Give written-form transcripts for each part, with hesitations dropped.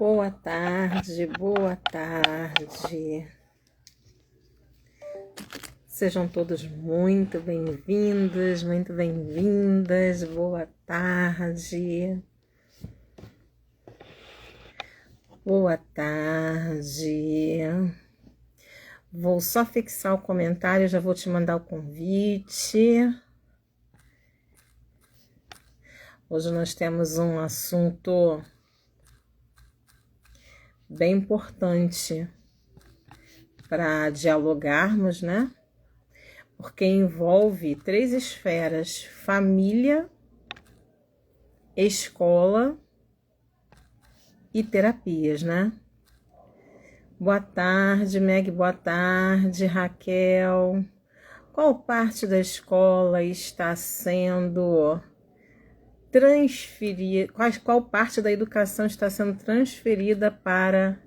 Boa tarde, boa tarde. Sejam todos muito bem-vindos, muito bem-vindas. Boa tarde. Boa tarde. Vou só fixar o comentário, já vou te mandar o convite. Hoje nós temos um assunto bem importante para dialogarmos, né? Porque envolve 3 esferas: família, escola e terapias, né? Boa tarde, Meg, boa tarde, Raquel. Qual parte da escola está sendo transferida? Qual parte da educação está sendo transferida para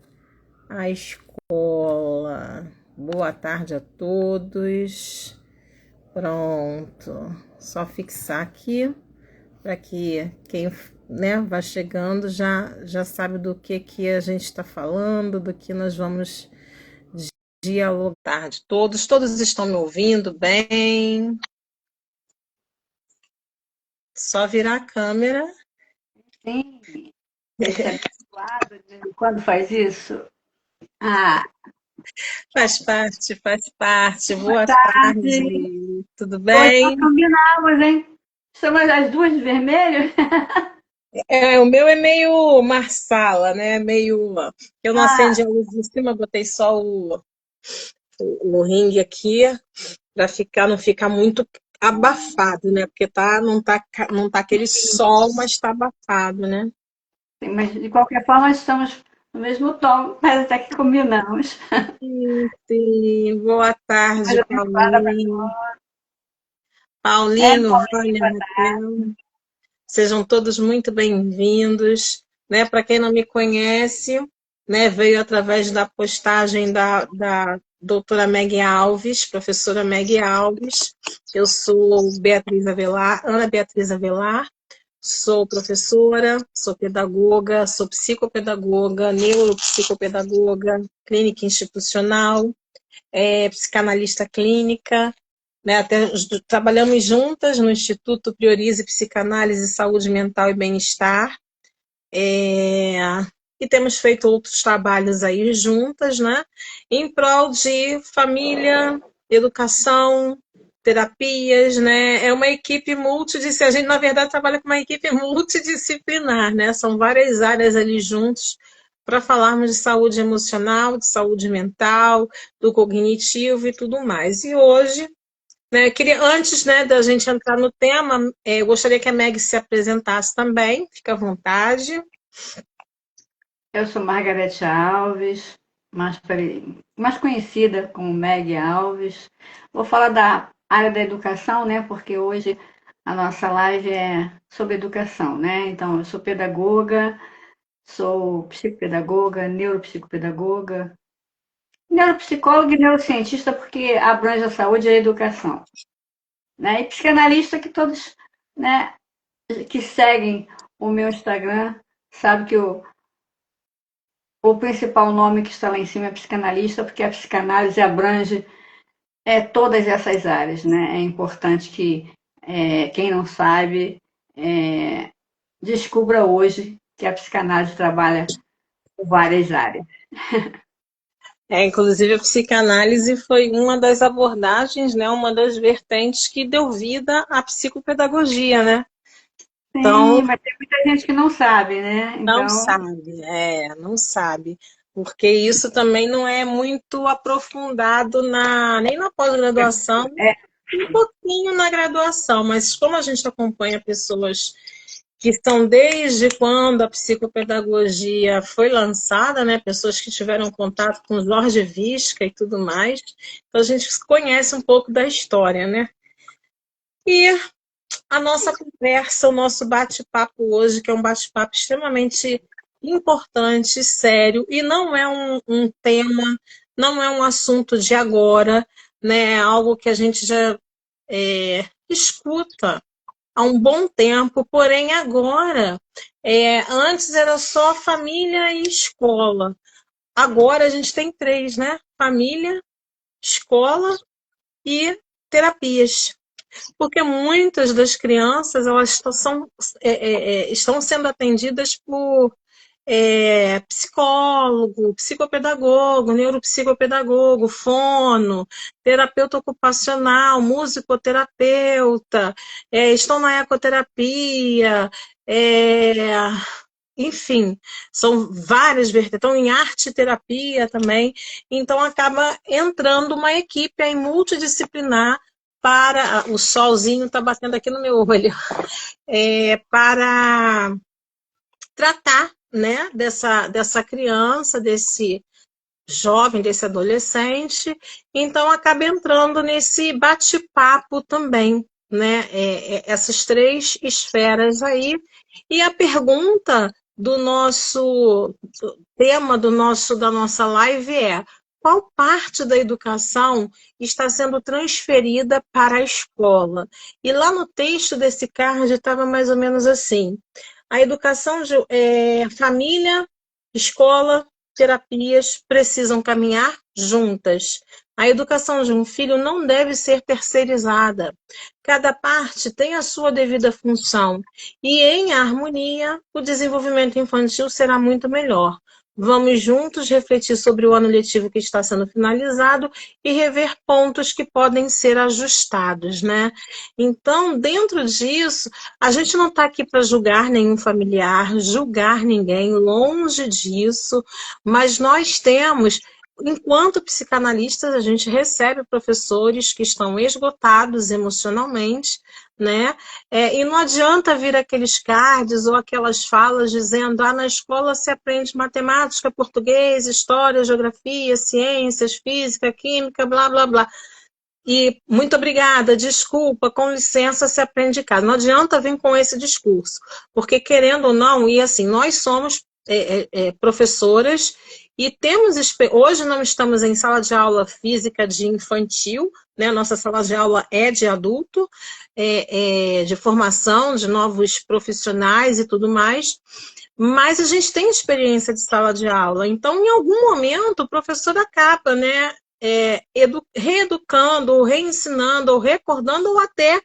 a escola? Boa tarde a todos. Pronto, só fixar aqui para que quem, né, vai chegando já sabe do que a gente está falando, do que nós vamos dialogar. Tarde, todos estão me ouvindo bem? Só virar a câmera. Sim, esse abençoado de vez em quando faz isso. Ah, Faz parte. boa Boa tarde. tarde, tudo Hoje nós bem? combinamos, hein? Somos as duas de vermelho? O meu é meio marsala, né? Meio. Eu não acendi a luz de cima, botei só o ringue aqui para não ficar muito abafado, né? Porque não tá aquele sol, mas tá abafado, né? Sim, mas de qualquer forma estamos no mesmo tom, mas até que combinamos. Sim. Boa Mais tarde, abençoada para Paulinho. é, Paulinho, Paulinho, Vânia, boa tarde. Raquel. Sejam todos muito bem-vindos, né? Para quem não me conhece, né, veio através da postagem da doutora Meg Alves, professora Meg Alves. Eu sou Beatriz Avelar, Ana Beatriz Avelar, sou professora, sou pedagoga, sou psicopedagoga, neuropsicopedagoga, clínica institucional, psicanalista clínica, né? Até trabalhamos juntas no Instituto Priorize Psicanálise, Saúde Mental e Bem-Estar, e temos feito outros trabalhos aí juntas, né? Em prol de família, educação, terapias, né? É uma equipe multidisciplinar. A gente, na verdade, trabalha com uma equipe multidisciplinar, né? São várias áreas ali juntos para falarmos de saúde emocional, de saúde mental, do cognitivo e tudo mais. E hoje, né, antes, né, da gente entrar no tema, eu gostaria que a Meg se apresentasse também, fica à vontade. Eu sou Margarete Alves, mais conhecida como Meg Alves. Vou falar da área da educação, né? Porque hoje a nossa live é sobre educação, né? Então, eu sou pedagoga, sou psicopedagoga, neuropsicopedagoga, neuropsicóloga e neurocientista, porque abrange a saúde e a educação, né? E psicanalista que todos, né, que seguem o meu Instagram, sabem que o principal nome que está lá em cima é psicanalista, porque a psicanálise abrange todas essas áreas, né? É importante que quem não sabe descubra hoje que a psicanálise trabalha com várias áreas. Inclusive, a psicanálise foi uma das abordagens, né, uma das vertentes que deu vida à psicopedagogia, né? Sim, Então, mas tem muita gente que não sabe, né? não Então, sabe, não sabe, porque isso também não é muito aprofundado nem na pós-graduação, é, um pouquinho na graduação, mas como a gente acompanha pessoas que estão desde quando a psicopedagogia foi lançada, né? Pessoas que tiveram contato com Jorge Visca e tudo mais, então a gente conhece um pouco da história, né? E a nossa conversa, o nosso bate-papo hoje, que é um bate-papo extremamente importante, sério, e não é um tema, não é um assunto de agora, né? É algo que a gente já escuta há um bom tempo, porém agora, antes era só família e escola. Agora a gente tem três, né? Família, escola e terapias. Porque muitas das crianças elas estão sendo atendidas por psicólogo, psicopedagogo, neuropsicopedagogo, fono, terapeuta ocupacional, musicoterapeuta, estão na ecoterapia, é, enfim, são várias vertentes, estão em arte terapia também, então acaba entrando uma equipe aí multidisciplinar para, o solzinho está batendo aqui no meu olho, para tratar, né, dessa criança, desse jovem, desse adolescente, então acaba entrando nesse bate-papo também, né, essas três esferas aí, e a pergunta do nosso tema da nossa live é: qual parte da educação está sendo transferida para a escola? E lá no texto desse card estava mais ou menos assim: a educação de família, escola, terapias precisam caminhar juntas. A educação de um filho não deve ser terceirizada. Cada parte tem a sua devida função e, em harmonia, o desenvolvimento infantil será muito melhor. Vamos juntos refletir sobre o ano letivo que está sendo finalizado e rever pontos que podem ser ajustados, né? Então, dentro disso, a gente não está aqui para julgar nenhum familiar, julgar ninguém, longe disso, mas nós temos, enquanto psicanalistas, a gente recebe professores que estão esgotados emocionalmente, né? E não adianta vir aqueles cards ou aquelas falas dizendo: na escola se aprende matemática, português, história, geografia, ciências, física, química, blá, blá, blá. E muito obrigada, desculpa, com licença, se aprende em casa. Não adianta vir com esse discurso, porque querendo ou não, e assim, nós somos professoras e temos, hoje não estamos em sala de aula física de infantil, né? Nossa sala de aula é de adulto, de formação de novos profissionais e tudo mais, mas a gente tem experiência de sala de aula, então em algum momento o professor acaba, né, reeducando, ou reensinando, ou recordando, ou até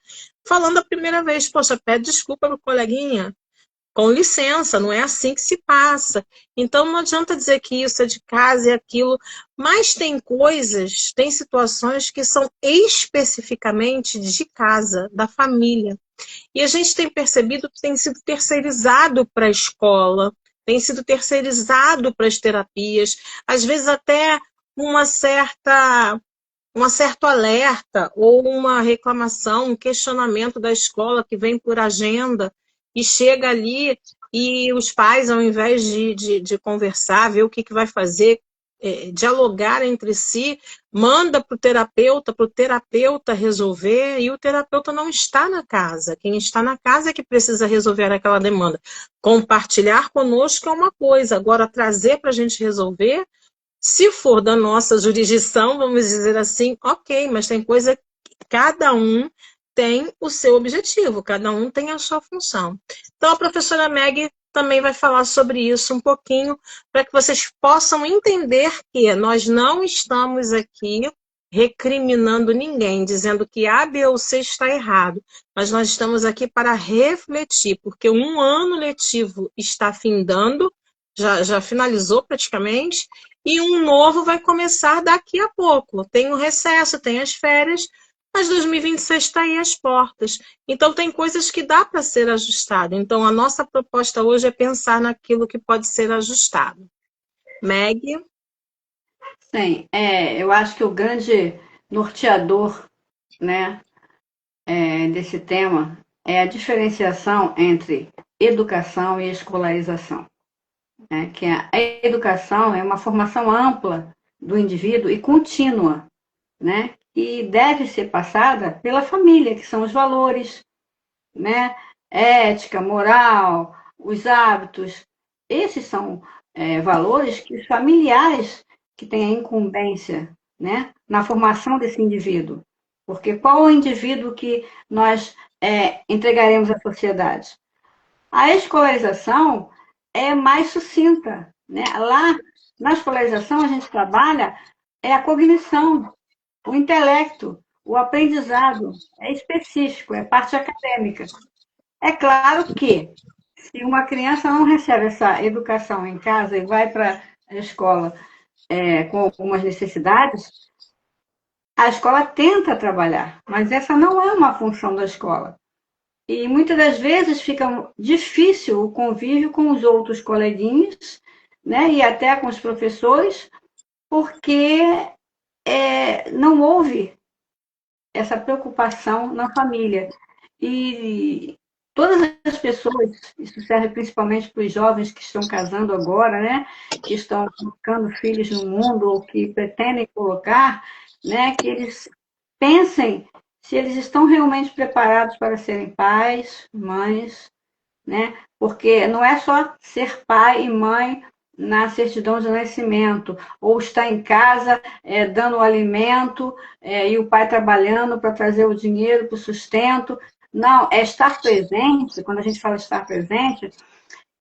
falando a primeira vez: poxa, pede desculpa para o coleguinha, com licença, não é assim que se passa. Então não adianta dizer que isso é de casa e aquilo, mas tem coisas, tem situações que são especificamente de casa, da família. E a gente tem percebido que tem sido terceirizado para a escola, tem sido terceirizado para as terapias, às vezes até uma certa um certo alerta ou uma reclamação, um questionamento da escola que vem por agenda e chega ali e os pais, ao invés de conversar, ver o que vai fazer, dialogar entre si, manda para o terapeuta resolver, e o terapeuta não está na casa. Quem está na casa é que precisa resolver aquela demanda. Compartilhar conosco é uma coisa, agora trazer para a gente resolver, se for da nossa jurisdição, vamos dizer assim, ok, mas tem coisa que cada um tem o seu objetivo, cada um tem a sua função. Então, a professora Meg também vai falar sobre isso um pouquinho, para que vocês possam entender que nós não estamos aqui recriminando ninguém, dizendo que A, B ou C está errado, mas nós estamos aqui para refletir, porque um ano letivo está findando, já finalizou praticamente, e um novo vai começar daqui a pouco. Tem o recesso, tem as férias, mas 2026 está aí às portas. Então, tem coisas que dá para ser ajustado. Então, a nossa proposta hoje é pensar naquilo que pode ser ajustado. Meg? Sim, eu acho que o grande norteador, né, desse tema é a diferenciação entre educação e escolarização. Né? Que a educação é uma formação ampla do indivíduo e contínua, né? E deve ser passada pela família, que são os valores, né? Ética, moral, os hábitos. Esses são valores que os familiares que têm a incumbência, né, na formação desse indivíduo. Porque qual o indivíduo que nós entregaremos à sociedade? A escolarização é mais sucinta, né? Lá, na escolarização, a gente trabalha a cognição, o intelecto, o aprendizado, é específico, é parte acadêmica. É claro que, se uma criança não recebe essa educação em casa e vai para a escola com algumas necessidades, a escola tenta trabalhar, mas essa não é uma função da escola. E muitas das vezes fica difícil o convívio com os outros coleguinhas, né, e até com os professores, porque não houve essa preocupação na família. E todas as pessoas, isso serve principalmente para os jovens que estão casando agora, né, que estão colocando filhos no mundo ou que pretendem colocar, né, que eles pensem se eles estão realmente preparados para serem pais, mães, né? Porque não é só ser pai e mãe na certidão de nascimento, ou estar em casa dando o alimento e o pai trabalhando para trazer o dinheiro para o sustento. Não, é estar presente. Quando a gente fala estar presente,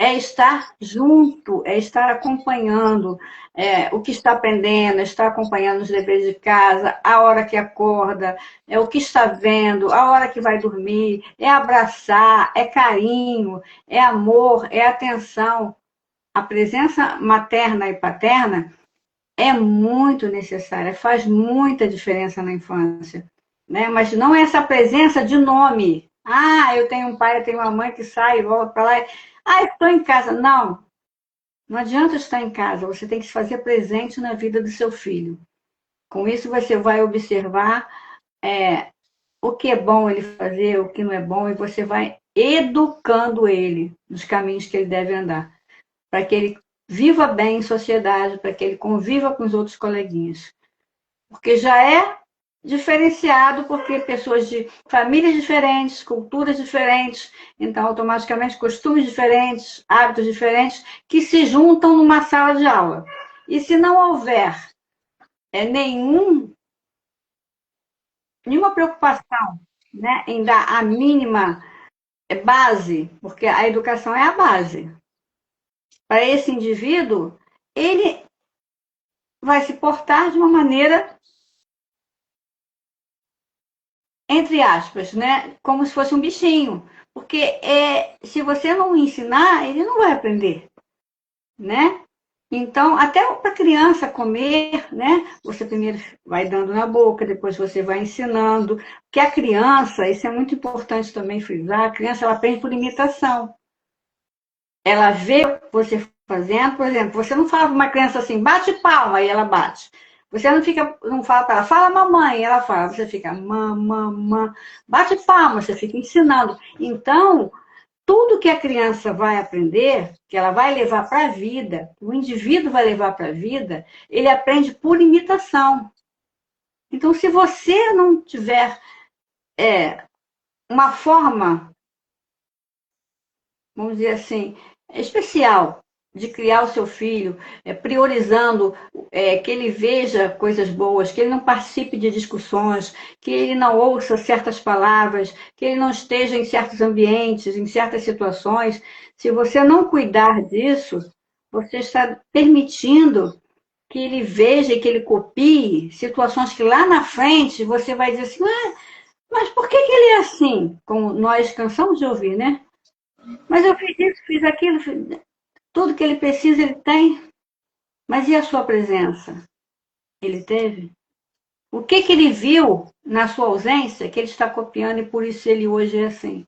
é estar junto, é estar acompanhando o que está aprendendo, estar acompanhando os deveres de casa, a hora que acorda, o que está vendo, a hora que vai dormir, é abraçar, é carinho, é amor, é atenção. A presença materna e paterna é muito necessária, faz muita diferença na infância, né? Mas não é essa presença de nome. Ah, eu tenho um pai, eu tenho uma mãe que sai e volta para lá. Ah, estou em casa. Não, não adianta estar em casa, você tem que se fazer presente na vida do seu filho. Com isso, você vai observar o que é bom ele fazer, o que não é bom, e você vai educando ele nos caminhos que ele deve andar, para que ele viva bem em sociedade, para que ele conviva com os outros coleguinhas. Porque já é diferenciado, porque pessoas de famílias diferentes, culturas diferentes, então automaticamente costumes diferentes, hábitos diferentes, que se juntam numa sala de aula. E se não houver nenhuma preocupação, né, em dar a mínima base, porque a educação é a base, para esse indivíduo, ele vai se portar de uma maneira, entre aspas, né? Como se fosse um bichinho. Porque se você não ensinar, ele não vai aprender, né? Então, até para a criança comer, né? Você primeiro vai dando na boca, depois você vai ensinando. Porque a criança, isso é muito importante também frisar, a criança ela aprende por imitação. Ela vê você fazendo, por exemplo, você não fala para uma criança assim, bate palma, e ela bate. Você não fala para ela, fala mamãe, e ela fala, você fica mamãe, bate palma, você fica ensinando. Então, tudo que a criança vai aprender, que ela vai levar para a vida, o indivíduo vai levar para a vida, ele aprende por imitação. Então, se você não tiver uma forma, vamos dizer assim, especial de criar o seu filho, priorizando que ele veja coisas boas, que ele não participe de discussões, que ele não ouça certas palavras, que ele não esteja em certos ambientes, em certas situações. Se você não cuidar disso, você está permitindo que ele veja e que ele copie situações que lá na frente você vai dizer assim, mas por que ele é assim? Como nós cansamos de ouvir, né? Mas eu fiz isso, fiz aquilo, tudo que ele precisa ele tem. Mas e a sua presença? Ele teve? O que ele viu na sua ausência que ele está copiando e por isso ele hoje é assim?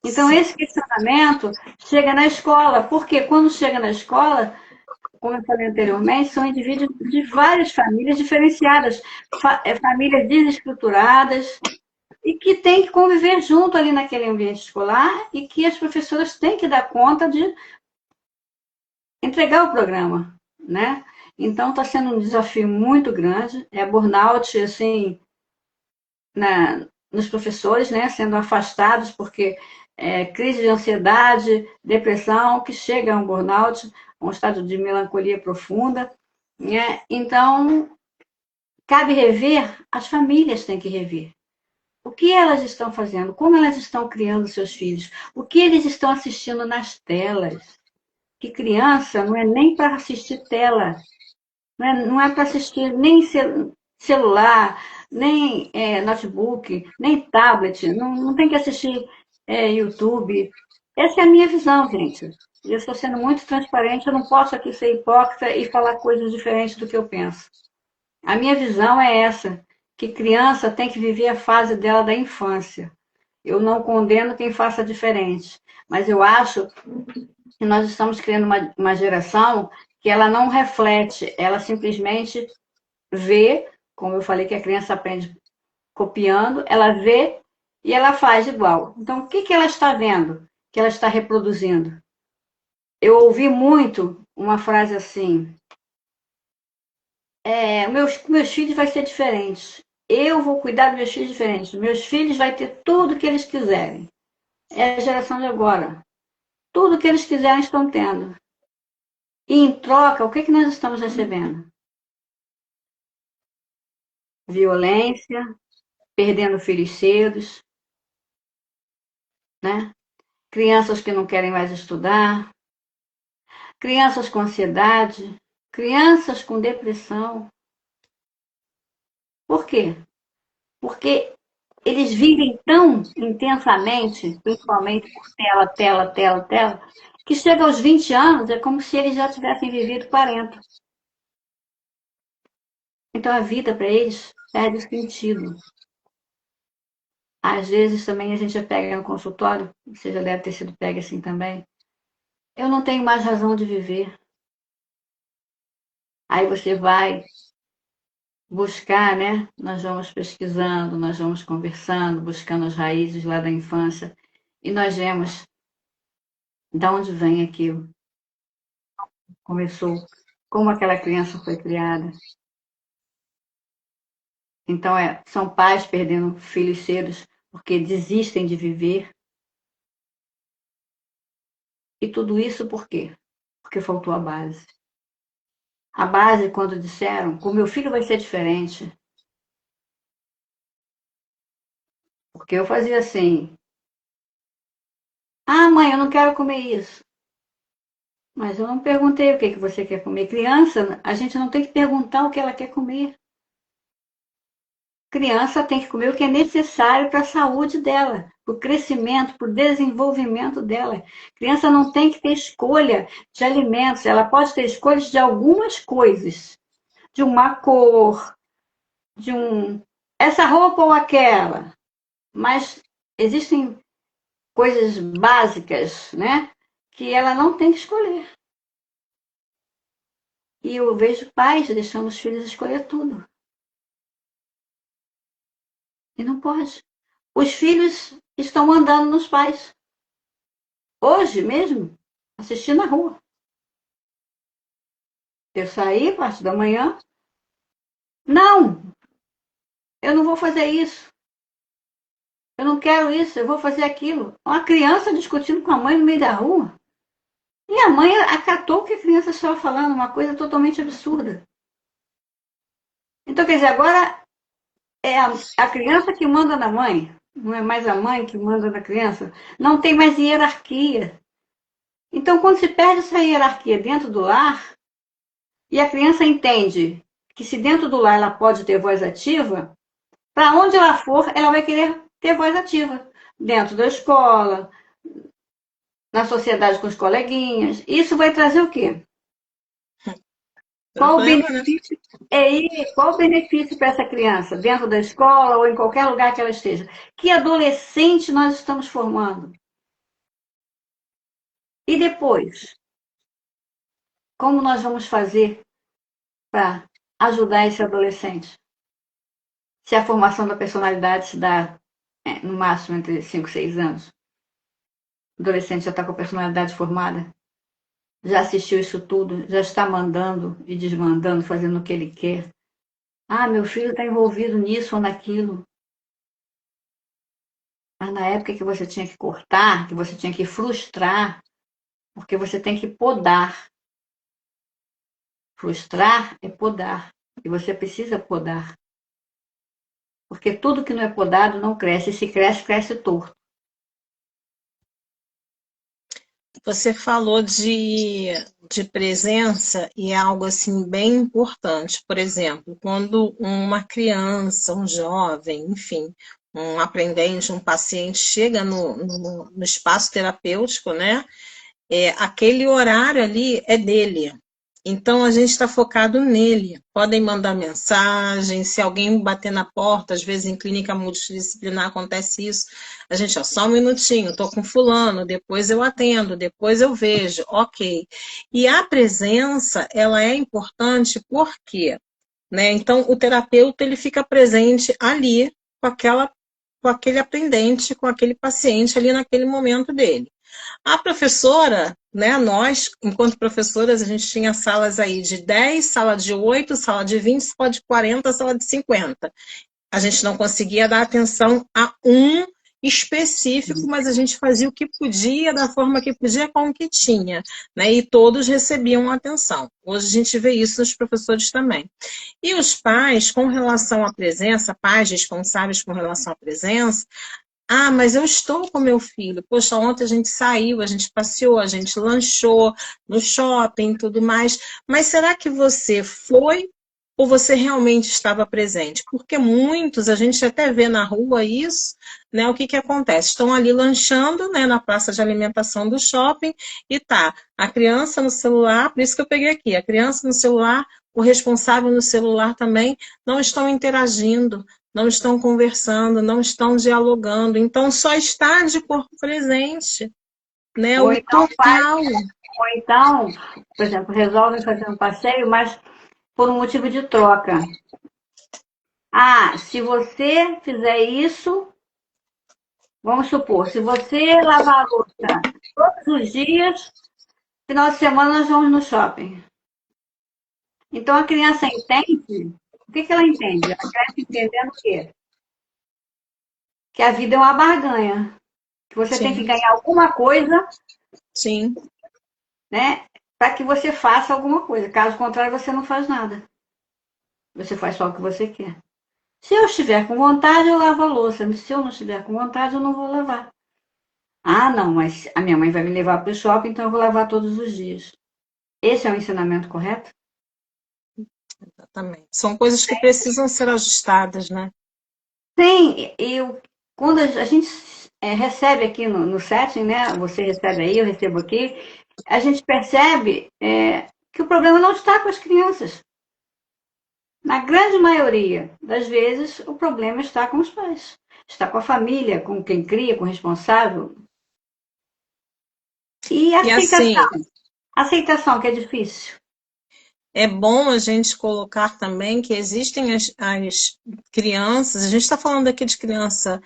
Então, esse questionamento chega na escola, porque quando chega na escola, como eu falei anteriormente, são indivíduos de várias famílias diferenciadas, famílias desestruturadas, e que têm que conviver junto ali naquele ambiente escolar e que as professoras têm que dar conta de entregar o programa, né? Então, está sendo um desafio muito grande. Burnout, assim, nos professores, né? Sendo afastados, porque crise de ansiedade, depressão, que chega a um burnout, um estado de melancolia profunda, né? Então, cabe rever, as famílias têm que rever. O que elas estão fazendo? Como elas estão criando seus filhos? O que eles estão assistindo nas telas? Que criança não é nem para assistir tela, não é para assistir nem celular, nem notebook, nem tablet, não tem que assistir YouTube. Essa é a minha visão, gente. Eu estou sendo muito transparente, eu não posso aqui ser hipócrita e falar coisas diferentes do que eu penso. A minha visão é essa, que criança tem que viver a fase dela da infância. Eu não condeno quem faça diferente, mas eu acho que nós estamos criando uma geração que ela não reflete, ela simplesmente vê, como eu falei que a criança aprende copiando, ela vê e ela faz igual. Então, o que ela está vendo? Que ela está reproduzindo? Eu ouvi muito uma frase assim, meus filhos vai ser diferentes. Eu vou cuidar dos meus filhos diferentes. Meus filhos vai ter tudo que eles quiserem. É a geração de agora. Tudo que eles quiserem estão tendo. E em troca, o que nós estamos recebendo? Violência, perdendo filhos cedos, né? Crianças que não querem mais estudar, crianças com ansiedade, crianças com depressão. Por quê? Porque eles vivem tão intensamente, principalmente por tela, tela, tela, tela, que chega aos 20 anos é como se eles já tivessem vivido 40. Então a vida para eles perde sentido. Às vezes também a gente já pega no consultório, você já deve ter sido pega assim também. Eu não tenho mais razão de viver. Aí você vai buscar, né? Nós vamos pesquisando, nós vamos conversando, buscando as raízes lá da infância, e nós vemos de onde vem aquilo, começou, como aquela criança foi criada. Então, são pais perdendo filhos cedos porque desistem de viver. E tudo isso por quê? Porque faltou a base. A base, quando disseram, o meu filho vai ser diferente. Porque eu fazia assim, ah, mãe, eu não quero comer isso. Mas eu não perguntei o que você quer comer. Criança, a gente não tem que perguntar o que ela quer comer. Criança tem que comer o que é necessário para a saúde dela, para o crescimento, para o desenvolvimento dela. Criança não tem que ter escolha de alimentos, ela pode ter escolhas de algumas coisas, de uma cor, de essa roupa ou aquela. Mas existem coisas básicas, né, que ela não tem que escolher. E eu vejo pais deixando os filhos escolher tudo. E não pode. Os filhos estão mandando nos pais. Hoje mesmo, assisti na rua. Eu saí, parte da manhã. Não, eu não vou fazer isso. Eu não quero isso, eu vou fazer aquilo. Uma criança discutindo com a mãe no meio da rua. E a mãe acatou o que a criança estava falando, uma coisa totalmente absurda. Então, quer dizer, agora é a criança que manda na mãe. Não é mais a mãe que manda na criança. Não tem mais hierarquia. Então, quando se perde essa hierarquia dentro do lar, e a criança entende que se dentro do lar ela pode ter voz ativa, para onde ela for, ela vai querer ter voz ativa. Dentro da escola, na sociedade com os coleguinhas. Isso vai trazer o quê? Qual o Problema, né? benefício, qual o benefício para essa criança, dentro da escola ou em qualquer lugar que ela esteja? Que adolescente nós estamos formando? E depois, como nós vamos fazer para ajudar esse adolescente? Se a formação da personalidade se dá no máximo entre 5 e 6 anos. O adolescente já está com a personalidade formada, já assistiu isso tudo, já está mandando e desmandando, fazendo o que ele quer. Ah, meu filho está envolvido nisso ou naquilo. Mas na época que você tinha que cortar, que você tinha que frustrar, porque você tem que podar. Frustrar é podar. E você precisa podar. Porque tudo que não é podado não cresce. E se cresce, cresce torto. Você falou de presença e é algo assim bem importante. Por exemplo, quando uma criança, um jovem, enfim, um aprendente, um paciente chega no espaço terapêutico, né? Aquele horário ali é dele. Então a gente está focado nele. Podem mandar mensagem, se alguém bater na porta, às vezes em clínica multidisciplinar acontece isso. A gente, ó, só um minutinho, estou com fulano, depois eu atendo, depois eu vejo, ok. E a presença, ela é importante porque, né? Então o terapeuta ele fica presente ali com aquele aprendente, com aquele paciente ali naquele momento dele. A professora, né, nós, enquanto professoras, a gente tinha salas aí de 10, sala de 8, sala de 20, sala de 40, sala de 50. A gente não conseguia dar atenção a um específico, mas a gente fazia o que podia, da forma que podia, com o que tinha, né? E todos recebiam atenção. Hoje a gente vê isso nos professores também. E os pais, com relação à presença, pais responsáveis com relação à presença, ah, mas eu estou com meu filho. Poxa, ontem a gente saiu, a gente passeou, a gente lanchou no shopping e tudo mais. Mas será que você foi ou você realmente estava presente? Porque muitos, a gente até vê na rua isso, né? O que que acontece? Estão ali lanchando, né, na praça de alimentação do shopping e tá a criança no celular, por isso que eu peguei aqui, a criança no celular, o responsável no celular também, não estão interagindo, não estão conversando, não estão dialogando. Então, só está de corpo presente, né? Ou O então total. ou então, por exemplo, resolvem fazer um passeio, mas por um motivo de troca. Ah, se você fizer isso, vamos supor, se você lavar a louça todos os dias, final de semana nós vamos no shopping. Então a criança entende, o que ela entende? Ela cresce entendendo o quê? Que a vida é uma barganha, que você tem que Sim, ganhar alguma coisa, sim. né, para que você faça alguma coisa. Caso contrário, você não faz nada. Você faz só o que você quer. Se eu estiver com vontade, eu lavo a louça. Mas se eu não estiver com vontade, eu não vou lavar. Ah, não, mas a minha mãe vai me levar para o shopping, então eu vou lavar todos os dias. Esse é o ensinamento correto? Exatamente. São coisas que precisam ser ajustadas, né? Sim, quando a gente recebe aqui no setting, né? Você recebe aí, eu recebo aqui, a gente percebe que o problema não está com as crianças. Na grande maioria das vezes, o problema está com os pais. Está com a família, com quem cria, com o responsável. E a E assim, aceitação. Aceitação, que é difícil. é bom a gente colocar também que existem as crianças, a gente está falando aqui de criança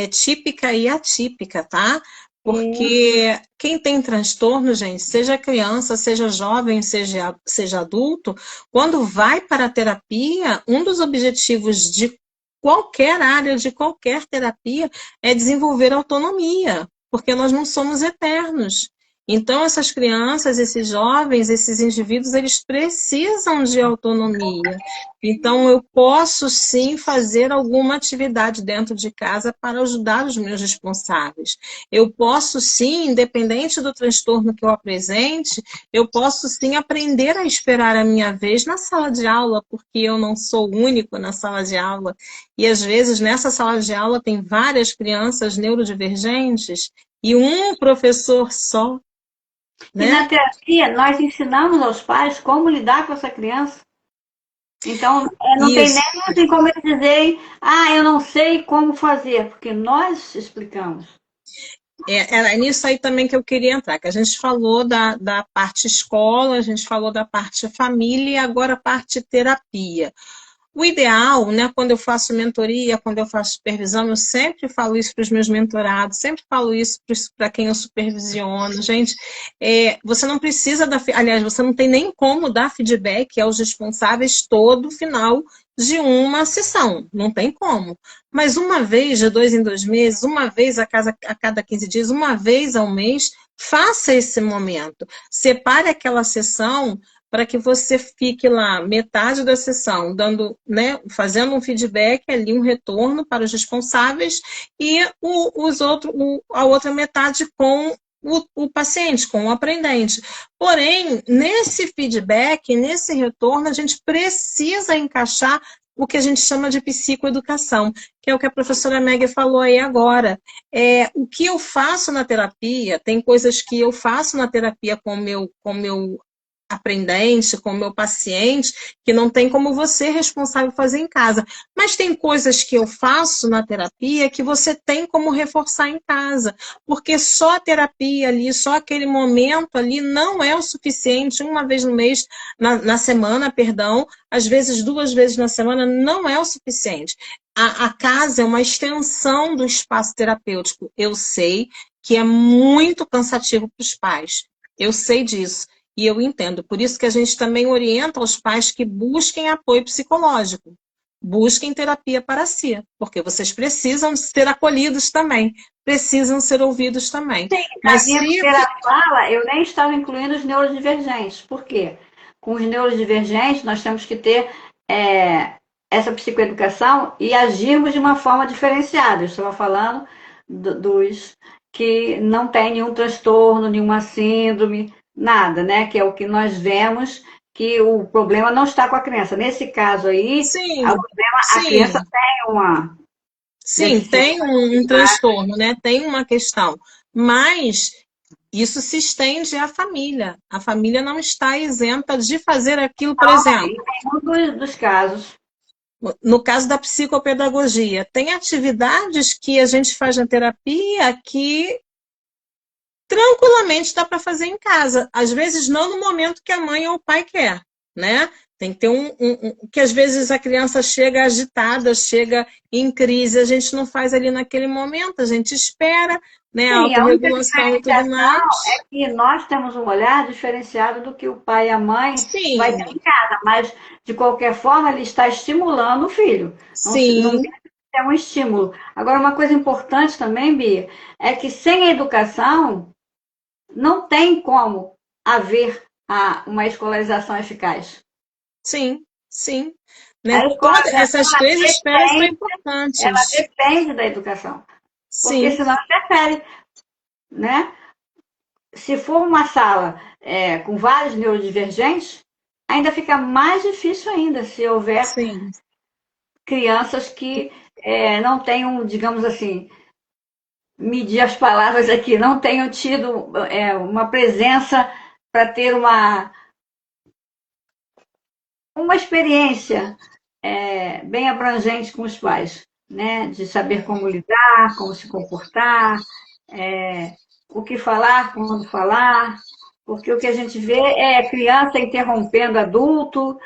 típica e atípica, tá? Porque quem tem transtorno, gente, seja criança, seja jovem, seja adulto, quando vai para a terapia, um dos objetivos de qualquer área, de qualquer terapia, é desenvolver autonomia, porque nós não somos eternos. Então, essas crianças, esses jovens, esses indivíduos, eles precisam de autonomia. Então, eu posso sim fazer alguma atividade dentro de casa para ajudar os meus responsáveis. Eu posso sim, independente do transtorno que eu apresente, eu posso sim aprender a esperar a minha vez na sala de aula, porque eu não sou único na sala de aula. E às vezes nessa sala de aula tem várias crianças neurodivergentes e um professor só, E na né? terapia, nós ensinamos aos pais como lidar com essa criança. Então, não tem Isso. nem assim como eles dizerem, ah, eu não sei como fazer, porque nós explicamos. É nisso aí também que eu queria entrar, que a gente falou da parte escola, a gente falou da parte família e agora a parte terapia. O ideal, né, quando eu faço mentoria, quando eu faço supervisão, eu sempre falo isso para os meus mentorados, sempre falo isso para quem eu supervisiono. Gente, você não precisa dar, aliás, você não tem nem como dar feedback aos responsáveis todo final de uma sessão, não tem como. Mas uma vez, de 2 em 2 meses, uma vez a cada 15 dias, uma vez ao mês, faça esse momento. Separe aquela sessão para que você fique lá metade da sessão dando, né, fazendo um feedback ali, um retorno para os responsáveis e a outra metade com o paciente, com o aprendente. Porém, nesse feedback, nesse retorno, a gente precisa encaixar o que a gente chama de psicoeducação, que é o que a professora Meg falou aí agora. O que eu faço na terapia, tem coisas que eu faço na terapia com o meu aprendente, com o meu paciente, que não tem como você responsável fazer em casa. Mas tem coisas que eu faço na terapia que você tem como reforçar em casa, porque só a terapia ali, só aquele momento ali não é o suficiente, uma vez no mês, na semana, perdão, às vezes 2 vezes na semana, não é o suficiente. A casa é uma extensão do espaço terapêutico. Eu sei que é muito cansativo para os pais. Eu sei disso. E eu entendo. Por isso que a gente também orienta os pais que busquem apoio psicológico. Busquem terapia para si. Porque vocês precisam ser acolhidos também. Precisam ser ouvidos também. Sim, Mas na minha primeira fala, eu nem estava incluindo os neurodivergentes. Por quê? Com os neurodivergentes, nós temos que ter essa psicoeducação e agirmos de uma forma diferenciada. Eu estava falando dos que não têm nenhum transtorno, nenhuma síndrome, nada, né? Que é o que nós vemos que o problema não está com a criança. Nesse caso aí, sim, a criança sim. tem uma Sim, deficiência. tem um transtorno, né? Tem uma questão. Mas isso se estende à família. A família não está isenta de fazer aquilo, por exemplo. Em um dos casos. No caso da psicopedagogia, tem atividades que a gente faz na terapia que tranquilamente dá para fazer em casa. Às vezes não no momento que a mãe ou o pai quer, né? Tem que ter que às vezes a criança chega agitada, chega em crise, a gente não faz ali naquele momento, a gente espera, né? A Sim, a única autorregulação e tudo diferenciação mais. é que nós temos um olhar diferenciado do que o pai e a mãe vai ter Sim, em casa, mas de qualquer forma ele está estimulando o filho. Não sim, deixa de ser um estímulo. Agora, uma coisa importante também, Bia, é que sem a educação não tem como haver uma escolarização eficaz. sim, sim. Né? A Todas escolarização essas três esferas são ela importantes. depende da educação, porque Sim, senão interfere, né? Se for uma sala com vários neurodivergentes, ainda fica mais difícil ainda se houver sim. crianças que não tenham, digamos assim, medir as palavras aqui, não tenham tido uma presença para ter uma experiência bem abrangente com os pais, né? De saber como lidar, como se comportar, o que falar, quando falar, porque o que a gente vê é criança interrompendo adulto,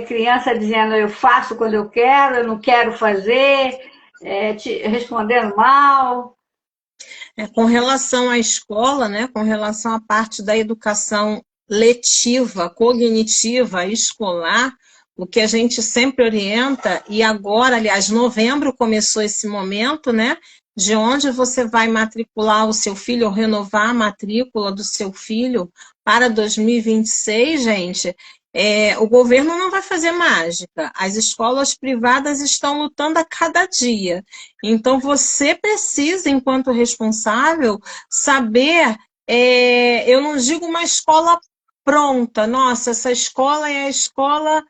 criança dizendo eu faço quando eu não quero fazer, respondendo mal. Com relação à escola, né, com relação à parte da educação letiva, cognitiva, escolar, o que a gente sempre orienta, e agora, aliás, novembro começou esse momento, né, de onde você vai matricular o seu filho, ou renovar a matrícula do seu filho para 2026, gente, o governo não vai fazer mágica. As escolas privadas estão lutando a cada dia. Então, você precisa, enquanto responsável, saber. Eu não digo uma escola pronta, nossa, essa escola é a escola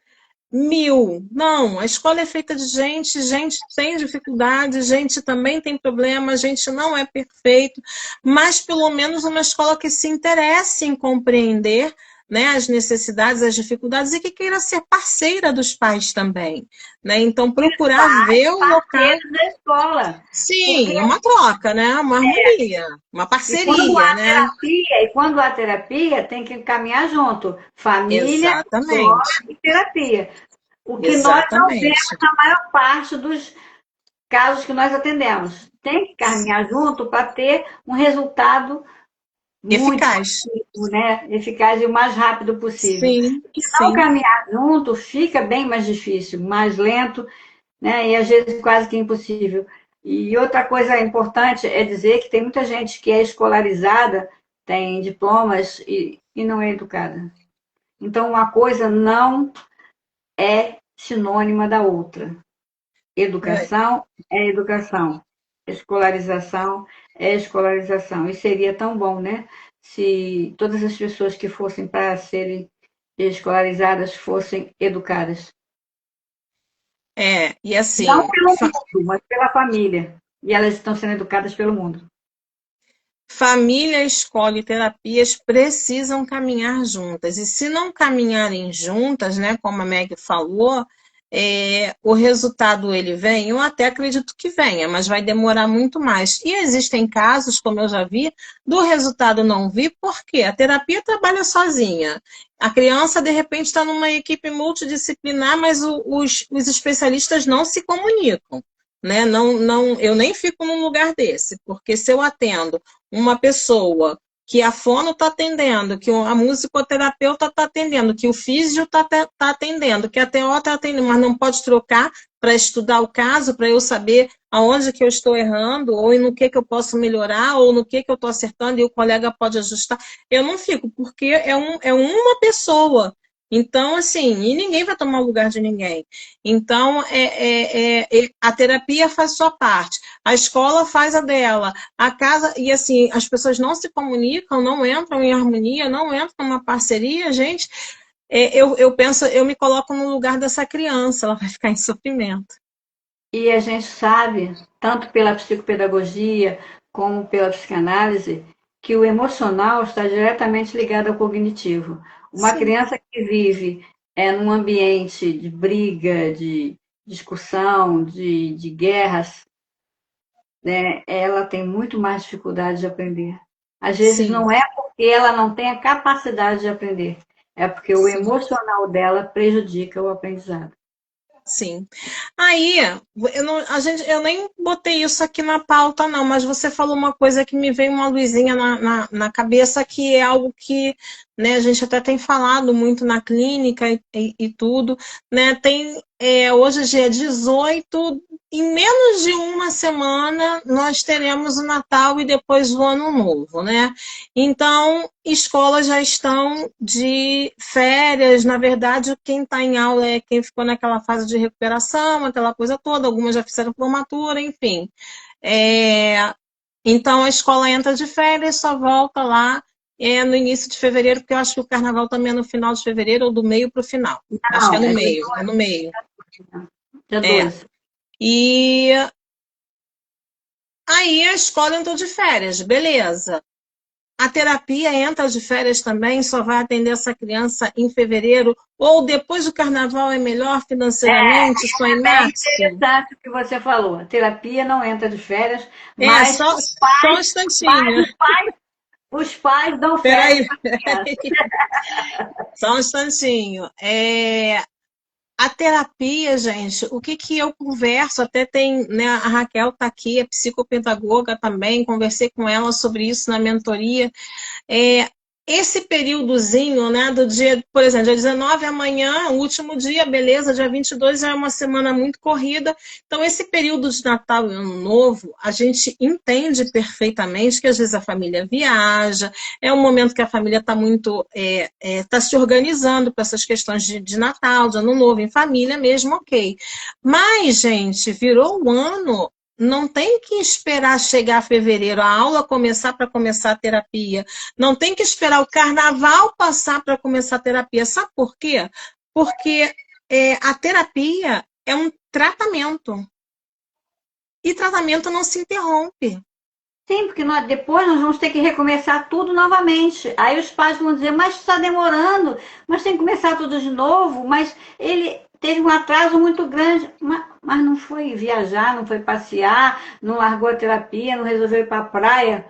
1000. Não, a escola é feita de gente, gente tem dificuldade, gente também tem problema, gente não é perfeito, mas pelo menos uma escola que se interesse em compreender, né, as necessidades, as dificuldades e que queira ser parceira dos pais também, né? Então procurar ver o local. Da escola. Sim, Porque, é uma troca, né? Uma harmonia, uma parceria, né? e quando há terapia, tem que caminhar junto. Família, escola Exatamente, e terapia. O que nós não vemos exatamente. na maior parte dos casos que nós atendemos. Tem que caminhar junto para ter um resultado muito Eficaz. positivo, né? Eficaz e o mais rápido possível. Sim, Se não sim. caminhar junto, fica bem mais difícil, mais lento, né? E às vezes quase que impossível. E outra coisa importante é dizer que tem muita gente que é escolarizada, tem diplomas e não é educada. Então, uma coisa não é sinônima da outra. É, Educação é educação. Escolarização é escolarização. E seria tão bom, né? Se todas as pessoas que fossem para serem escolarizadas fossem educadas. e Não assim, pelo mundo, mas pela família. E elas estão sendo educadas pelo mundo. família, escola e terapias precisam caminhar juntas. E se não caminharem juntas, né, como a Meg falou, o resultado ele vem, eu até acredito que venha, mas vai demorar muito mais. E existem casos, como eu já vi, do resultado não vir, porque a terapia trabalha sozinha. A criança, de repente, está numa equipe multidisciplinar, mas os especialistas não se comunicam. Né? Não, não, eu nem fico num lugar desse, porque se eu atendo uma pessoa que a fono está atendendo, que a musicoterapeuta está atendendo, que o físio está atendendo, que a TO está atendendo, mas não pode trocar para estudar o caso, para eu saber aonde que eu estou errando, ou no que eu posso melhorar, ou no que eu estou acertando e o colega pode ajustar. Eu não fico, porque é uma pessoa. Então, assim, e ninguém vai tomar o lugar de ninguém. Então, a terapia faz sua parte, a escola faz a dela, a casa, e assim, as pessoas não se comunicam, não entram em harmonia, não entram numa parceria, gente. Eu penso, eu me coloco no lugar dessa criança, ela vai ficar em sofrimento. E a gente sabe, tanto pela psicopedagogia como pela psicanálise, que o emocional está diretamente ligado ao cognitivo. Uma Sim, criança que vive num ambiente de briga, de discussão, de guerras, né, ela tem muito mais dificuldade de aprender. Às vezes sim, não é porque ela não tem a capacidade de aprender, é porque o sim. emocional dela prejudica o aprendizado. Sim. Aí, eu nem botei isso aqui na pauta, não, mas você falou uma coisa que me veio uma luzinha na cabeça, que é algo que, né, a gente até tem falado muito na clínica e tudo, né? Hoje é dia 18, em menos de uma semana nós teremos o Natal e depois o Ano Novo, né? Então, escolas já estão de férias. Na verdade, quem está em aula é quem ficou naquela fase de recuperação, aquela coisa toda. Algumas já fizeram formatura, enfim. É, então, a escola entra de férias, só volta lá no início de fevereiro, porque eu acho que o carnaval também é no final de fevereiro ou do meio para o final. Acho que é Não, no meio, é no meio. dia É. 12. E aí a escola entrou de férias, beleza. A terapia entra de férias também, só vai atender essa criança em fevereiro, ou depois do carnaval é melhor financeiramente, só em É março? interessante o que você falou. A terapia não entra de férias, É, mas só um mas instantinho. os pais dão férias Peraí, para a criança. só um instantinho. A terapia, gente, o que eu converso, até tem, né, a Raquel está aqui, é psicopedagoga também, conversei com ela sobre isso na mentoria. É, esse períodozinho, né, do dia, por exemplo, dia 19 amanhã, o último dia, beleza, dia 22 já é uma semana muito corrida. Então, esse período de Natal e Ano Novo, a gente entende perfeitamente que às vezes a família viaja, é um momento que a família está muito, está se organizando para essas questões de Natal, de Ano Novo, em família mesmo, ok. Mas, gente, virou o ano, não tem que esperar chegar fevereiro, a aula começar para começar a terapia. Não tem que esperar o carnaval passar para começar a terapia. Sabe por quê? Porque a terapia é um tratamento. E tratamento não se interrompe. Sim, porque depois nós vamos ter que recomeçar tudo novamente. Aí os pais vão dizer, mas está demorando, mas tem que começar tudo de novo, mas ele teve um atraso muito grande. Mas não foi viajar, não foi passear, não largou a terapia, não resolveu ir para a praia.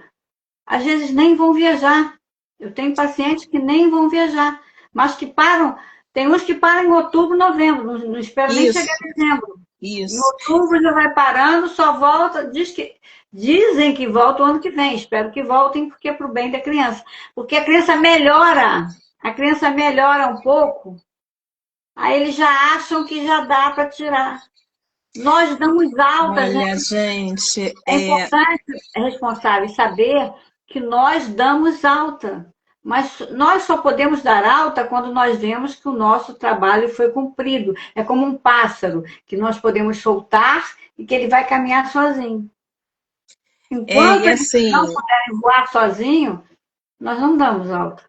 Às vezes nem vão viajar. Eu tenho pacientes que nem vão viajar, mas que param. Tem uns que param em outubro, novembro, não espero nem chegar Isso, em dezembro. Em isso. outubro já vai parando, só volta. Dizem que volta o ano que vem. Espero que voltem, porque é para o bem da criança. Porque a criança melhora um pouco, aí eles já acham que já dá para tirar. Nós damos alta, Olha, gente. gente, É importante, responsáveis, saber que nós damos alta. Mas nós só podemos dar alta quando nós vemos que o nosso trabalho foi cumprido. É como um pássaro que nós podemos soltar e que ele vai caminhar sozinho. E Enquanto eles não assim, puderem voar sozinho, nós não damos alta.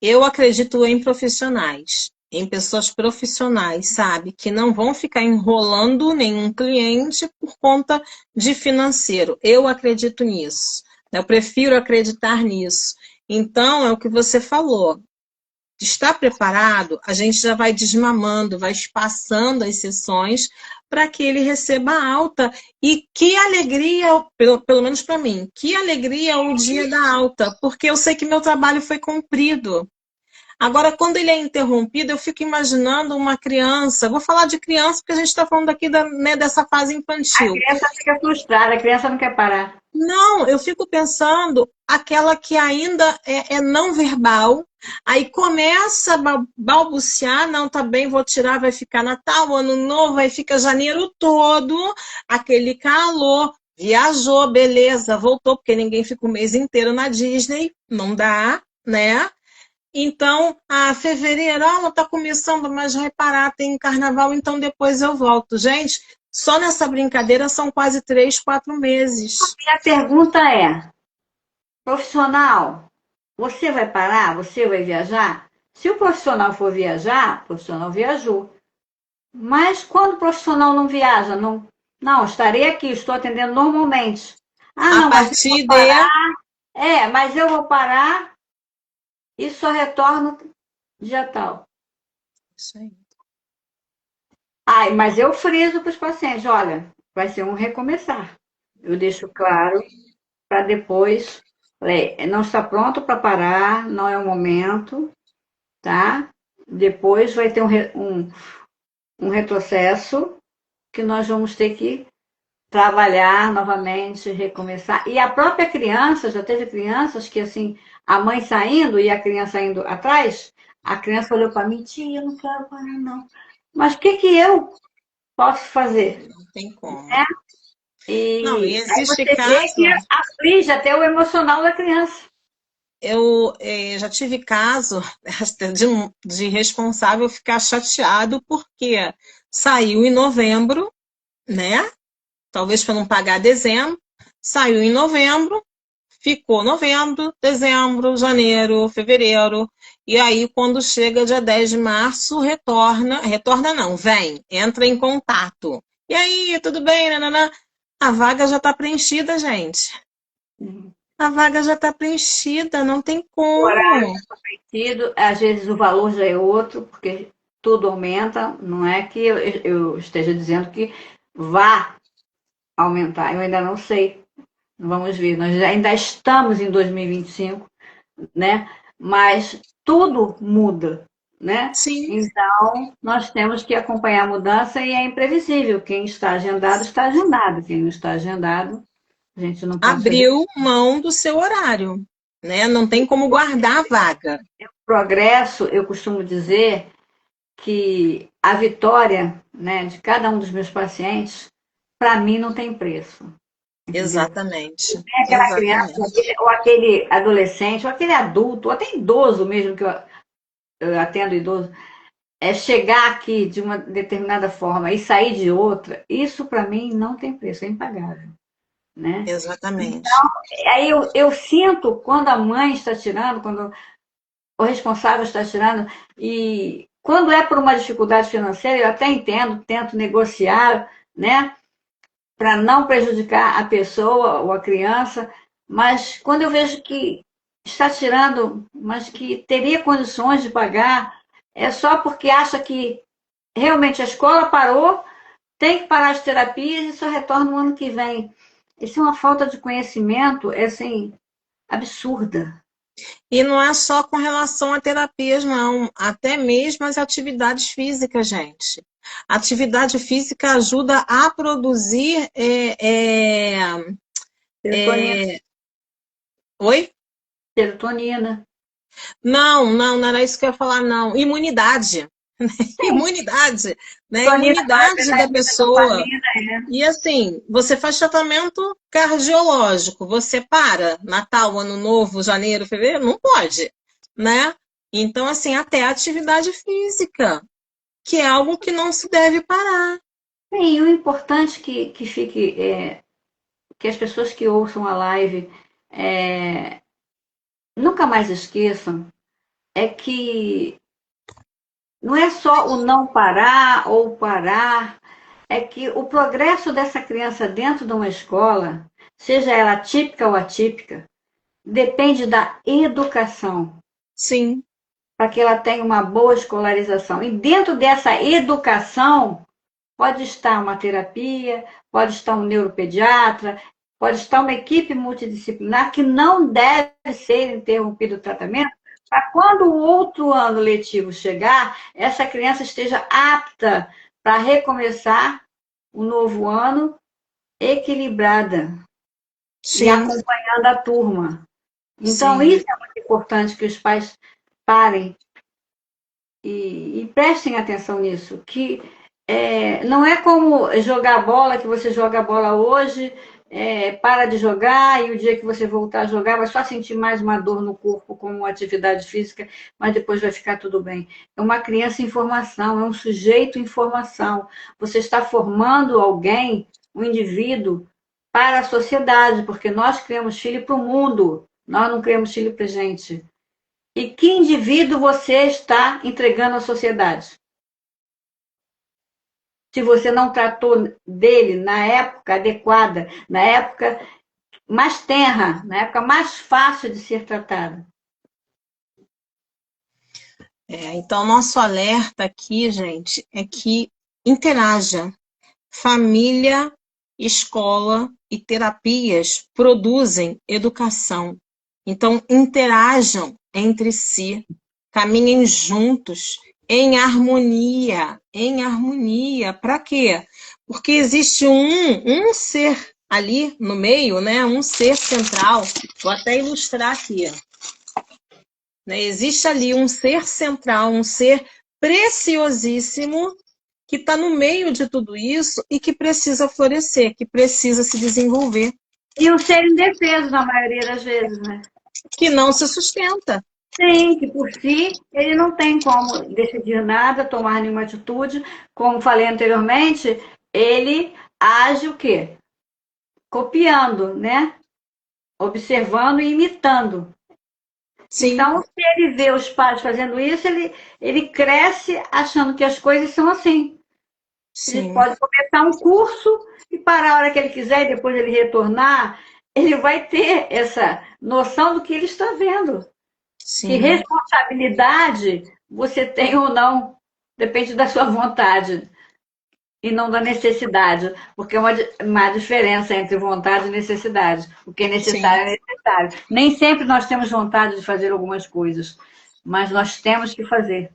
eu acredito em profissionais, em pessoas profissionais, sabe, que não vão ficar enrolando nenhum cliente por conta de financeiro. Eu acredito nisso. Eu prefiro acreditar nisso. Então, é o que você falou. Está preparado, a gente já vai desmamando, vai espaçando as sessões para que ele receba alta. E que alegria, pelo menos para mim, que alegria o dia da alta, porque eu sei que meu trabalho foi cumprido. Agora, quando ele é interrompido, eu fico imaginando uma criança. Vou falar de criança, porque a gente está falando aqui né, dessa fase A infantil. criança fica frustrada, a criança não quer parar. Não, eu fico pensando aquela que ainda é não verbal, aí começa a balbuciar, não, tá bem, vou tirar, vai ficar Natal, Ano Novo, aí fica janeiro todo, aquele calor, viajou, beleza, voltou, porque ninguém fica o mês inteiro na Disney, não dá, né? Então, a fevereiro, ela está começando, mas vai parar, tem carnaval, então depois eu volto. Gente, só nessa brincadeira são quase 3, 4 meses. E a pergunta é: profissional, você vai parar? Você vai viajar? Se o profissional for viajar, o profissional viajou. Mas quando o profissional não viaja, não, estarei aqui, estou atendendo normalmente. Ah, A não, mas eu vou partir de. parar. Mas eu vou parar e só retorno dia tal. Isso aí. Ai, mas eu friso para os pacientes, olha, vai ser um recomeçar. Eu deixo claro para depois, não está pronto para parar, não é o momento, tá? Depois vai ter um retrocesso que nós vamos ter que trabalhar novamente, recomeçar. E a própria criança, já teve crianças que assim, a mãe saindo e a criança indo atrás, a criança olhou para mim, tia, eu não quero parar não. Mas o que que eu posso fazer? Não tem como. Né? Não, e E aí existe você vê que caso, aflige até o emocional da criança. eu já tive caso de responsável ficar chateado porque saiu em novembro, né? Talvez para não pagar dezembro, saiu em novembro, ficou novembro, dezembro, janeiro, fevereiro, e aí quando chega dia 10 de março, retorna não, vem, entra em contato. E aí, tudo bem, nananã? A vaga já está preenchida, gente. A vaga já está preenchida, não tem O horário como. vencido, às vezes o valor já é outro, porque tudo aumenta. Não é que eu esteja dizendo que vá aumentar, eu ainda não sei. Vamos ver, nós ainda estamos em 2025, né? Mas tudo muda, né? Sim, Então, nós temos que acompanhar a mudança e é imprevisível. Quem está agendado. Quem não está agendado, a gente não pode fazer. abriu mão do seu horário, né? Não tem como guardar a vaga. Progresso, eu costumo dizer que a vitória, né, de cada um dos meus pacientes, para mim não tem preço, entendeu? Exatamente, É aquela criança, exatamente. ou aquele adolescente, ou aquele adulto, ou até idoso mesmo, que eu atendo idoso, é chegar aqui de uma determinada forma e sair de outra, isso para mim não tem preço, é impagável, né? Exatamente. Aí eu sinto quando a mãe está tirando, quando o responsável está tirando, e quando é por uma dificuldade financeira, eu até entendo, tento negociar, né, para não prejudicar a pessoa ou a criança, mas quando eu vejo que está tirando, mas que teria condições de pagar, é só porque acha que realmente a escola parou, tem que parar as terapias e só retorna no ano que vem. Isso é uma falta de conhecimento, é assim, absurda. E não é só com relação a terapias, não. Até mesmo as atividades físicas, gente. A atividade física ajuda a produzir. Serotonina, Oi? serotonina. Não, não, não era isso que eu ia falar, não. Imunidade. Imunidade, né? Vitamina B, Imunidade da pessoa. dopamina, E assim, você faz tratamento cardiológico, você para Natal, Ano Novo, janeiro, fevereiro, não pode, né? Então, assim, até a atividade física, que é algo que não se deve parar. Sim, o importante que fique, que as pessoas que ouçam a live é, nunca mais esqueçam, é que não é só o não parar ou parar, é que o progresso dessa criança dentro de uma escola, seja ela típica ou atípica, depende da educação, Sim, para que ela tenha uma boa escolarização. E dentro dessa educação, pode estar uma terapia, pode estar um neuropediatra, pode estar uma equipe multidisciplinar que não deve ser interrompido o tratamento, para quando o outro ano letivo chegar, essa criança esteja apta para recomeçar o novo ano equilibrada e sim, acompanhando a turma. Então, sim. isso é muito importante que os pais parem e prestem atenção nisso, que não é como jogar bola, que você joga a bola hoje, para de jogar e o dia que você voltar a jogar vai só sentir mais uma dor no corpo como atividade física, mas depois vai ficar tudo bem. É uma criança em formação, é um sujeito em formação. Você está formando alguém, um indivíduo, para a sociedade, porque nós criamos filho para o mundo, nós não criamos filho para a gente. E que indivíduo você está entregando à sociedade? Se você não tratou dele na época adequada, na época mais tenra, na época mais fácil de ser tratado. Então, nosso alerta aqui, gente, é que interaja. Família, escola e terapias produzem educação. Então, interajam entre si, caminhem juntos, em harmonia. Em harmonia. Para quê? Porque existe um ser ali no meio, né? Um ser central. Vou até ilustrar aqui. Né? Existe ali um ser central, um ser preciosíssimo que está no meio de tudo isso e que precisa florescer, que precisa se desenvolver, E o ser indefeso, na maioria das vezes, né? que não se sustenta. Sim, que por si ele não tem como decidir nada, tomar nenhuma atitude. Como falei anteriormente, ele age o quê? Copiando, né? Observando e imitando. Sim, Então, se ele vê os pais fazendo isso, ele cresce achando que as coisas são assim. Ele sim, pode começar um curso e parar a hora que ele quiser e depois ele retornar. Ele vai ter essa noção do que ele está vendo. Que sim, responsabilidade você tem ou não, depende da sua vontade e não da necessidade, porque é uma diferença entre vontade e necessidade. O que é sim, necessário é necessário. Nem sempre nós temos vontade de fazer algumas coisas, mas nós temos que fazer,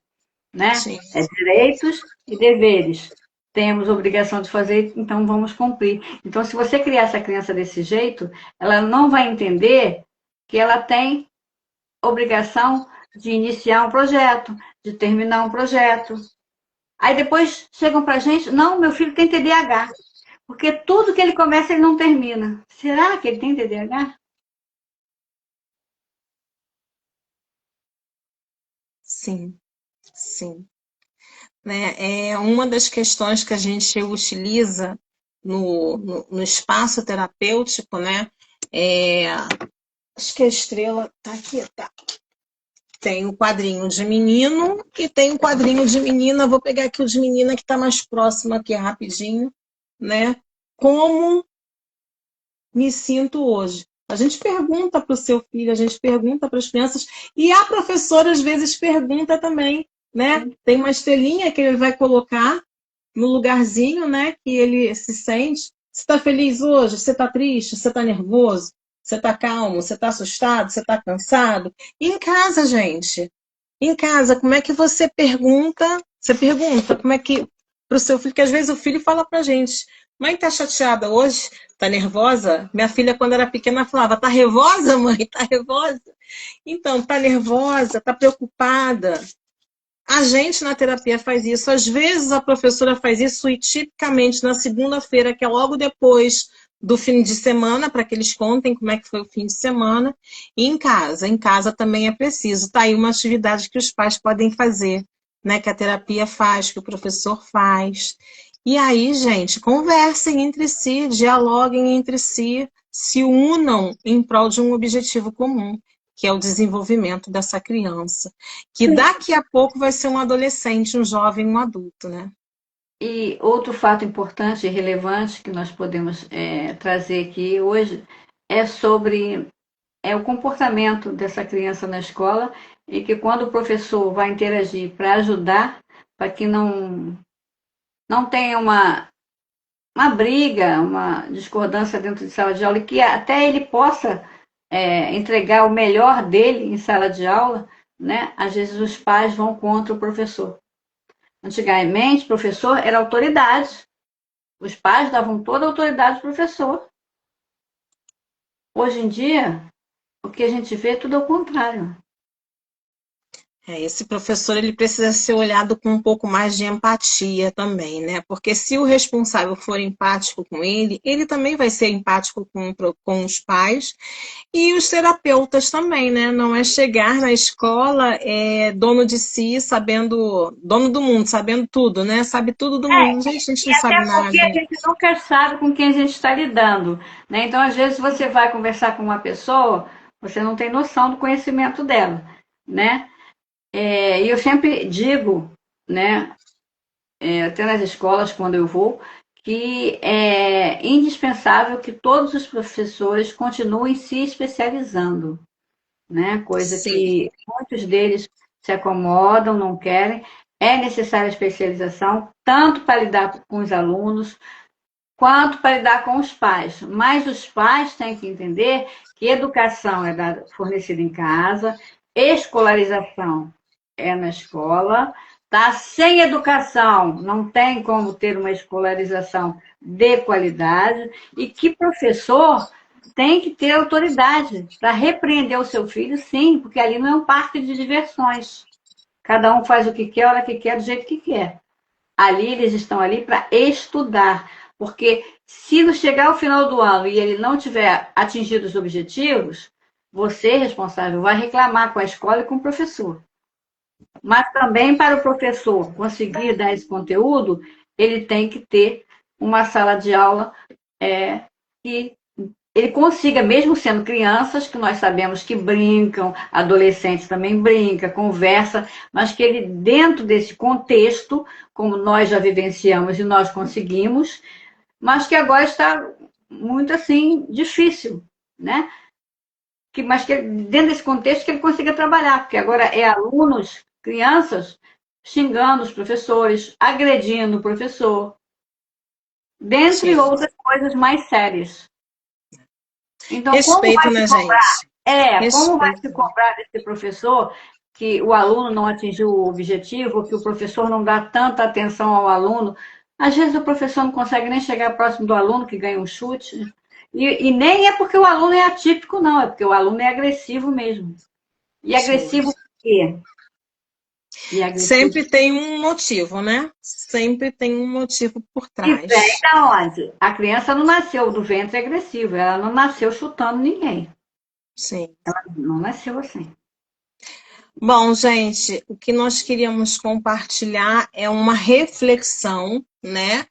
né? sim, É direitos e deveres. Temos obrigação de fazer, então vamos cumprir. Então, se você criar essa criança desse jeito, ela não vai entender que ela tem obrigação de iniciar um projeto, de terminar um projeto. Aí depois chegam para a gente, não, meu filho tem TDAH, porque tudo que ele começa ele não termina. Será que ele tem TDAH? sim, sim. Né? É uma das questões que a gente utiliza no espaço terapêutico, né? Acho que a estrela tá aqui, tá. Tem o quadrinho de menino e tem o quadrinho de menina. Vou pegar aqui o de menina que está mais próximo aqui rapidinho, né? Como me sinto hoje? A gente pergunta para o seu filho, a gente pergunta para as crianças e a professora às vezes pergunta também, né? Tem uma estrelinha que ele vai colocar no lugarzinho, né? Que ele se sente. Você está feliz hoje? Você está triste? Você está nervoso? Você está calmo? Você está assustado? Você está cansado? E em casa, gente. Em casa, como é que você pergunta? Você pergunta como é que para o seu filho, que às vezes o filho fala para a gente: mãe, tá chateada hoje? Tá nervosa? Minha filha, quando era pequena, falava: tá nervosa, mãe? Tá nervosa? Então, tá nervosa? Tá preocupada? A gente na terapia faz isso. Às vezes a professora faz isso e tipicamente na segunda-feira, que é logo depois do fim de semana, para que eles contem como é que foi o fim de semana. E em casa. Em casa também é preciso. Tá aí uma atividade que os pais podem fazer, né? Que a terapia faz, que o professor faz. E aí, gente, conversem entre si, dialoguem entre si, se unam em prol de um objetivo comum, que é o desenvolvimento dessa criança, que daqui a pouco vai ser um adolescente, um jovem, um adulto, né? E outro fato importante e relevante que nós podemos trazer aqui hoje é sobre o comportamento dessa criança na escola e que quando o professor vai interagir para ajudar, para que não tenha uma briga, uma discordância dentro de sala de aula e que até ele possa entregar o melhor dele em sala de aula, né? Às vezes os pais vão contra o professor. Antigamente, o professor era autoridade. Os pais davam toda a autoridade ao professor. Hoje em dia, o que a gente vê é tudo ao contrário. Esse professor ele precisa ser olhado com um pouco mais de empatia também, né? Porque se o responsável for empático com ele também vai ser empático com os pais e os terapeutas também, né? Não é chegar na escola dono de si, sabendo, dono do mundo, sabendo tudo, né? Sabe tudo do mundo. Gente, a gente E não até sabe porque a nada. gente nunca sabe com quem a gente está lidando, né? Então, às vezes, você vai conversar com uma pessoa, você não tem noção do conhecimento dela, né? E eu sempre digo, né, até nas escolas, quando eu vou, que é indispensável que todos os professores continuem se especializando, né? Coisa Sim, que muitos deles se acomodam, não querem. É necessária a especialização, tanto para lidar com os alunos, quanto para lidar com os pais. Mas os pais têm que entender que educação é fornecida em casa, escolarização é na escola, tá? Sem educação não tem como ter uma escolarização de qualidade e que professor tem que ter autoridade para repreender o seu filho, sim, porque ali não é um parque de diversões. Cada um faz o que quer, a hora que quer, do jeito que quer. Ali eles estão ali para estudar, porque se não chegar ao final do ano e ele não tiver atingido os objetivos, você, responsável, vai reclamar com a escola e com o professor. Mas também para o professor conseguir dar esse conteúdo, ele tem que ter uma sala de aula que ele consiga, mesmo sendo crianças, que nós sabemos que brincam, adolescentes também brincam, conversa, mas que ele, dentro desse contexto, como nós já vivenciamos e nós conseguimos, mas que agora está muito assim, difícil, né? Mas que dentro desse contexto que ele consiga trabalhar, porque agora é alunos, crianças, xingando os professores, agredindo o professor, dentre sim. outras coisas mais sérias. Então, como Respeito, vai se né, cobrar? gente? Como vai Respeito. se cobrar desse professor que o aluno não atingiu o objetivo, que o professor não dá tanta atenção ao aluno? Às vezes o professor não consegue nem chegar próximo do aluno que ganha um chute. E nem é porque o aluno é atípico, não, é porque o aluno é agressivo mesmo. E Sim. agressivo por quê? E agressivo. Sempre tem um motivo, né? Sempre tem um motivo por E vem trás. da onde? A criança não nasceu do ventre agressivo, ela não nasceu chutando ninguém. Sim. Não nasceu assim. Bom, gente, o que nós queríamos compartilhar é uma reflexão, né?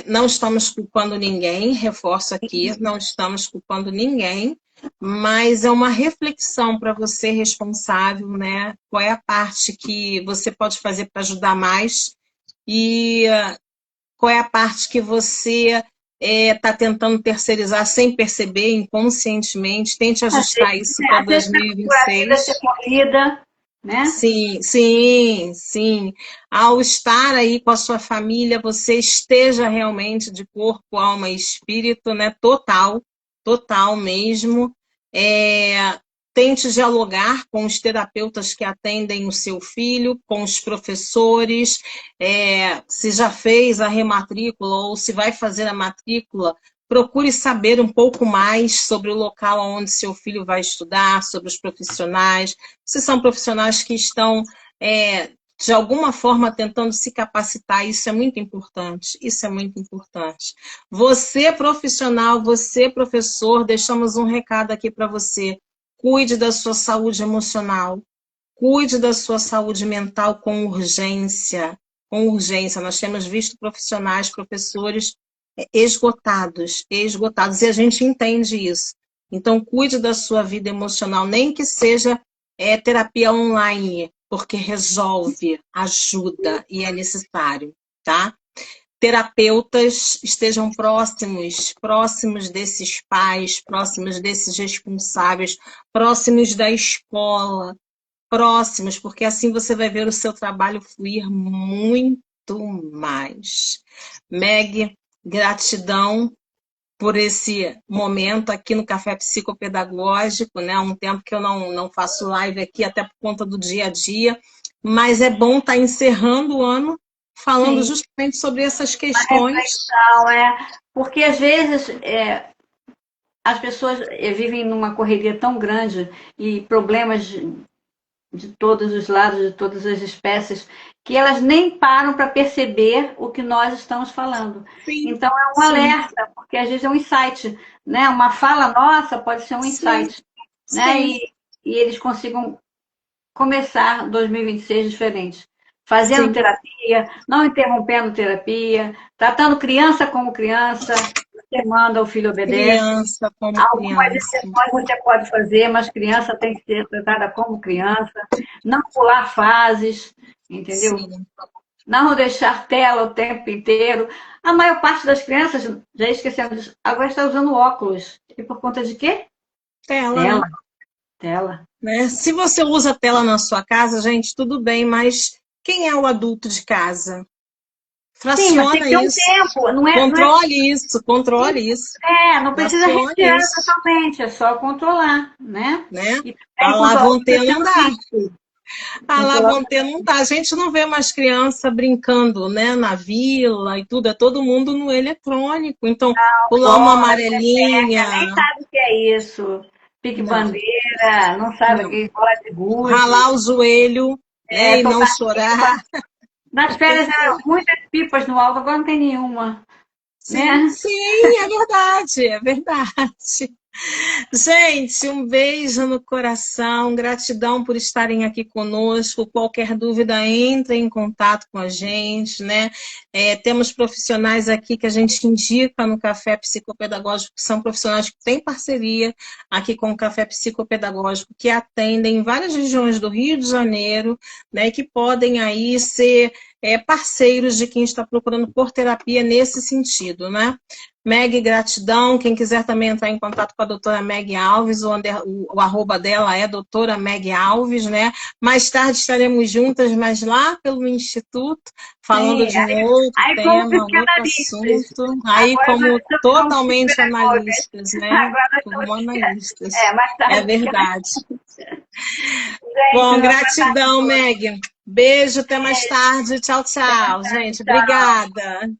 Não estamos culpando ninguém, reforço aqui, não estamos culpando ninguém, mas é uma reflexão para você responsável, né? Qual é a parte que você pode fazer para ajudar mais e qual é a parte que você está tentando terceirizar sem perceber, inconscientemente. Tente ajustar isso para Às vezes por a vida ser 2026. corrida, né? Sim, sim, sim. Ao estar aí com a sua família, você esteja realmente de corpo, alma e espírito, né? Total, total mesmo. Tente dialogar com os terapeutas que atendem o seu filho, com os professores, se já fez a rematrícula ou se vai fazer a matrícula, procure saber um pouco mais sobre o local onde seu filho vai estudar, sobre os profissionais, se são profissionais que estão de alguma forma tentando se capacitar. Isso é muito importante, isso é muito importante. Você, profissional, você, professor, deixamos um recado aqui para você. Cuide da sua saúde emocional, cuide da sua saúde mental com urgência, com urgência. Nós temos visto profissionais, professores esgotados, esgotados, e a gente entende isso. Então, cuide da sua vida emocional, nem que seja terapia online, porque resolve, ajuda e é necessário, tá? Terapeutas estejam próximos desses pais, próximos desses responsáveis, próximos da escola, próximos, porque assim você vai ver o seu trabalho fluir muito mais. Meg, gratidão por esse momento aqui no Café Psicopedagógico, né? Há um tempo que eu não faço live aqui, até por conta do dia a dia, mas é bom estar encerrando o ano falando Sim. justamente sobre essas questões. Reflexão, porque às vezes as pessoas vivem numa correria tão grande e problemas de todos os lados, de todas as espécies, que elas nem param para perceber o que nós estamos falando. Sim, então é um alerta, porque às vezes é um insight, né? Uma fala nossa pode ser um insight, né? E eles consigam começar 2026 diferente. Fazendo terapia, não interrompendo terapia, tratando criança como criança, você manda, o filho obedece. Criança como Algumas criança. exceções você pode fazer, mas criança tem que ser tratada como criança. Não pular fases, entendeu? Sim. Não deixar tela o tempo inteiro. A maior parte das crianças, já esquecemos, agora está usando óculos. E por conta de quê? Tela. Tela. Né? Se você usa tela na sua casa, gente, tudo bem, mas quem é o adulto de casa? Fraciona Sim, mas tem que ter isso. um tempo. Controle isso. Não precisa retirar totalmente, é só controlar, né? A Lavonte não dá. A Lavonte não dá. A gente não vê mais criança brincando, né, na vila e tudo, é todo mundo no eletrônico. Então, pular uma amarelinha. Nem sabe o que é isso. Pique bandeira, não sabe o que é bola de gude. Ralar o joelho, né, e não chorar. Nas férias eram muitas pipas no alto, agora não tem nenhuma. Sim, né? sim, é verdade, é verdade. Gente, um beijo no coração, gratidão por estarem aqui conosco. Qualquer dúvida, entre em contato com a gente, né? Temos profissionais aqui que a gente indica no Café Psicopedagógico, que são profissionais que têm parceria aqui com o Café Psicopedagógico, que atendem em várias regiões do Rio de Janeiro, né? Que podem aí ser parceiros de quem está procurando por terapia nesse sentido, né? Meg, gratidão. Quem quiser também entrar em contato com a doutora Meg Alves, o arroba dela é doutora Meg Alves, né? Mais tarde estaremos juntas, mas lá pelo Instituto, falando de um outro tema, outro assunto. Aí como totalmente analistas, né? Como analistas. É verdade. Bom, gratidão, Meg. Beijo, até mais tarde. Tchau, tchau, gente. Obrigada.